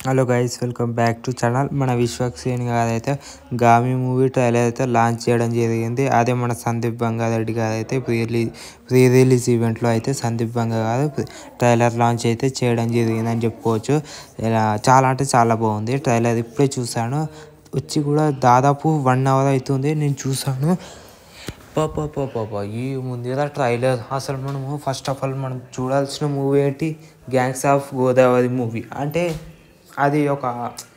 Hello guys, welcome back to channel. మన విశ్వక్సేన్ గారు అయితే గామి మూవీ ట్రైలర్ అయితే లాంచ్ చేయడం జరిగింది. అదే మన సందీప్ బంగారెడ్డి గారు అయితే ప్రీ రిలీజ్ ఈవెంట్లో అయితే సందీప్ బంగా గారు ట్రైలర్ లాంచ్ అయితే చేయడం జరిగింది అని చెప్పుకోవచ్చు. చాలా అంటే చాలా బాగుంది ట్రైలర్. ఇప్పుడే చూసాను, వచ్చి కూడా దాదాపు 1 hour అవుతుంది నేను చూసాను. పాపా ఈ ముందుగా ట్రైలర్ అసలు మనము ఫస్ట్ ఆఫ్ ఆల్ మనం చూడాల్సిన మూవీ ఏంటి, గ్యాంగ్స్ ఆఫ్ గోదావరి మూవీ. అంటే అది ఒక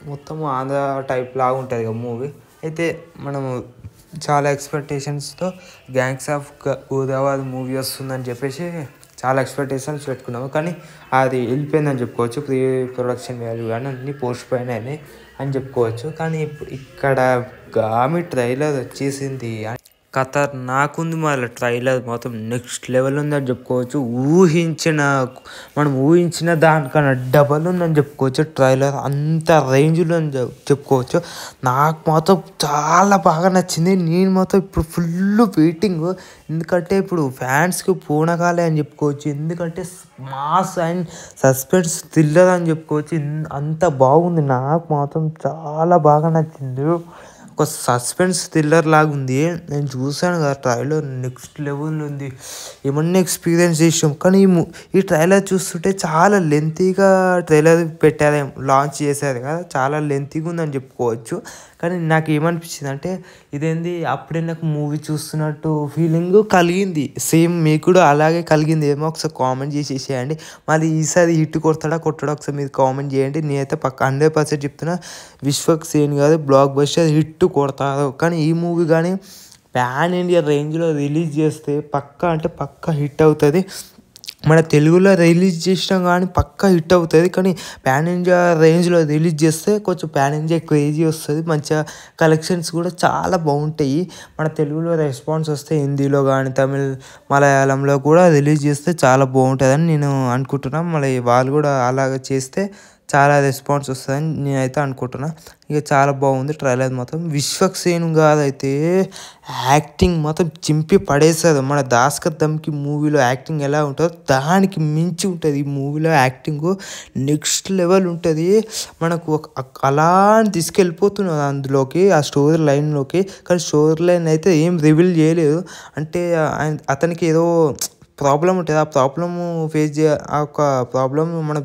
మొత్తం ఆంధ్ర టైప్ లాగా ఉంటుంది కదా మూవీ. అయితే మనము చాలా ఎక్స్పెక్టేషన్స్తో గ్యాంగ్స్ ఆఫ్ గోదావరి మూవీ వస్తుందని చెప్పేసి చాలా ఎక్స్పెక్టేషన్స్ పెట్టుకున్నాము. కానీ అది వెళ్ళిపోయిందని చెప్పుకోవచ్చు. ప్రీ ప్రొడక్షన్ వాల్యూ కానీ అన్నీ పోస్ట్ పోయిన అని చెప్పుకోవచ్చు. కానీ ఇక్కడ గామి ట్రైలర్ వచ్చేసింది, ఖతర్నాకుంది. మళ్ళీ ట్రైలర్ మొత్తం నెక్స్ట్ లెవెల్ ఉందని చెప్పుకోవచ్చు. మనం ఊహించిన దానికన్నా డబల్ ఉందని చెప్పుకోవచ్చు. ట్రైలర్ అంత రేంజ్లో అని చెప్పుకోవచ్చు. నాకు మాత్రం చాలా బాగా నచ్చింది. నేను మాత్రం ఇప్పుడు ఫుల్ వెయిటింగ్, ఎందుకంటే ఇప్పుడు ఫ్యాన్స్కి పూనకాలే అని చెప్పుకోవచ్చు. ఎందుకంటే మాస్ అండ్ సస్పెన్స్ థ్రిల్లర్ అని చెప్పుకోవచ్చు. అంత బాగుంది. నాకు మాత్రం చాలా బాగా నచ్చింది. ఒక సస్పెన్స్ థ్రిల్లర్ లాగా ఉంది. నేను చూసాను కదా ట్రైలర్, నెక్స్ట్ లెవెల్ ఉంది. ఏమన్నా ఎక్స్పీరియన్స్ చేసాం. కానీ ఈ ట్రైలర్ చూస్తుంటే చాలా లెంతీగా ట్రైలర్ పెట్టారు, లాంచ్ చేశారు కదా, చాలా లెంతీగా ఉందని చెప్పుకోవచ్చు. కానీ నాకు ఏమనిపించింది అంటే, ఇదేంది అప్పుడే నాకు మూవీ చూస్తున్నట్టు ఫీలింగ్ కలిగింది. సేమ్ మీకు కూడా అలాగే కలిగింది ఏమో ఒకసారి కామెంట్ చేసేసేయండి. మళ్ళీ ఈసారి హిట్ కొడతాడా ఒకసారి మీరు కామెంట్ చేయండి. నేనైతే 100% చెప్తున్నా, విశ్వక్సేన్ గారు బ్లాక్ బస్టర్ హిట్ కొడతారు. కానీ ఈ మూవీ కానీ పాన్ ఇండియా రేంజ్లో రిలీజ్ చేస్తే పక్కా హిట్ అవుతుంది. మన తెలుగులో రిలీజ్ చేసినాం కానీ పక్కా హిట్ అవుతుంది. కానీ పాన్ ఇండియా రేంజ్లో రిలీజ్ చేస్తే కొంచెం పాన్ ఇండియా క్రేజీ వస్తుంది. మంచిగా కలెక్షన్స్ కూడా చాలా బాగుంటాయి. మన తెలుగులో రెస్పాన్స్ వస్తే హిందీలో కానీ మలయాళంలో కూడా రిలీజ్ చేస్తే చాలా బాగుంటుందని నేను అనుకుంటున్నాను. మళ్ళీ వాళ్ళు కూడా అలాగ చేస్తే చాలా రెస్పాన్స్ వస్తుందని నేనైతే అనుకుంటున్నా. ఇక చాలా బాగుంది ట్రైలర్ మొత్తం. విశ్వక్సేన్ గారు అయితే యాక్టింగ్ మొత్తం చింపి పడేశారు. మన దాస్కర్ దమ్కి మూవీలో యాక్టింగ్ ఎలా ఉంటుందో దానికి మించి ఉంటుంది ఈ మూవీలో. యాక్టింగ్ నెక్స్ట్ లెవెల్ ఉంటుంది. మనకు అలా తీసుకెళ్ళిపోతున్నారు అందులోకి, ఆ స్టోరీ లైన్లోకి. కానీ స్టోరీ లైన్ అయితే ఏం రివీల్ చేయలేదు. అంటే అతనికి ఏదో ప్రాబ్లం ఉంటుంది. ఆ ప్రాబ్లము ఆ ఒక ప్రాబ్లమ్ మనం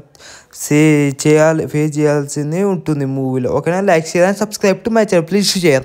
ఫేస్ చేయాల్సిందే ఉంటుంది మూవీలో. ఓకేనా, like share and subscribe to my channel. Please share.